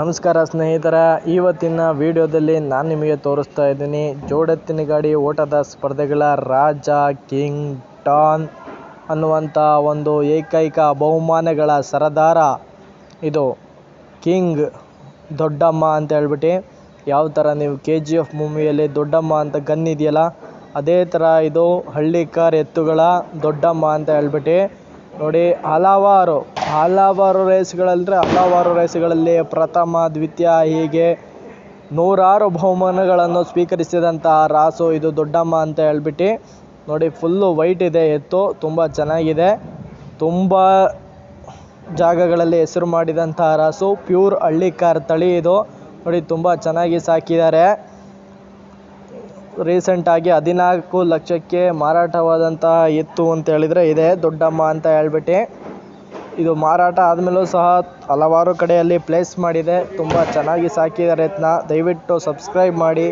ನಮಸ್ಕಾರ ಸ್ನೇಹಿತರ, ಇವತ್ತಿನ ವಿಡಿಯೋದಲ್ಲಿ ನಾನು ನಿಮಗೆ ತೋರಿಸ್ತಾ ಇದ್ದೀನಿ ಜೋಡೆತ್ತಿನ ಗಾಡಿ ಓಟದ ಸ್ಪರ್ಧೆಗಳ ರಾಜ ಕಿಂಗ್ ಡಾನ್ ಅನ್ನುವಂಥ ಒಂದು ಏಕೈಕ ಬಹುಮಾನಗಳ ಸರದಾರ ಇದು ಕಿಂಗ್ ದೊಡ್ಡಮ್ಮ ಅಂತ ಹೇಳ್ಬಿಟ್ಟು. ಯಾವ ಥರ ನೀವು KGF ಮೂವಿಯಲ್ಲಿ ದೊಡ್ಡಮ್ಮ ಅಂತ ಗನ್ ಇದೆಯಲ್ಲ, ಅದೇ ಥರ ಇದು ಹಳ್ಳಿಕಾರ್ ಎತ್ತುಗಳ ದೊಡ್ಡಮ್ಮ ಅಂತ ಹೇಳ್ಬಿಟ್ಟು. ನೋಡಿ, ಹಲವಾರು ರೇಸ್ಗಳಲ್ಲಿ ಪ್ರಥಮ, ದ್ವಿತೀಯ ಹೀಗೆ ನೂರಾರು ಬಹುಮಾನಗಳನ್ನು ಸ್ವೀಕರಿಸಿದಂತಹ ರಾಸು ಇದು ದೊಡ್ಡಮ್ಮ ಅಂತ ಹೇಳ್ಬಿಟ್ಟು. ನೋಡಿ, ಫುಲ್ಲು ವೈಟ್ ಇದೆ ಎತ್ತು, ತುಂಬ ಚೆನ್ನಾಗಿದೆ. ತುಂಬ ಜಾಗಗಳಲ್ಲಿ ಹೆಸರು ಮಾಡಿದಂತಹ ರಾಸು, ಪ್ಯೂರ್ ಹಳ್ಳಿಕಾರ್ ತಳಿ ಇದು. ನೋಡಿ, ತುಂಬ ಚೆನ್ನಾಗಿ ಸಾಕಿದ್ದಾರೆ. ರೀಸೆಂಟಾಗಿ 14 ಲಕ್ಷಕ್ಕೆ ಮಾರಾಟವಾದಂತಹ ಎತ್ತು ಅಂತ ಹೇಳಿದರೆ ಇದೆ ದೊಡ್ಡಮ್ಮ ಅಂತ ಹೇಳ್ಬಿಟ್ಟು. ಇದು ಮಾರಾಟ ಆದಮೇಲೂ ಸಹ ಹಲವಾರು ಕಡೆಯಲ್ಲಿ ಪ್ಲೇಸ್ ಮಾಡಿದೆ. ತುಂಬ ಚೆನ್ನಾಗಿ ಸಾಕಿದ್ದಾರೆ ಎತ್ತನ್ನ. ದಯವಿಟ್ಟು ಸಬ್ಸ್ಕ್ರೈಬ್ ಮಾಡಿ.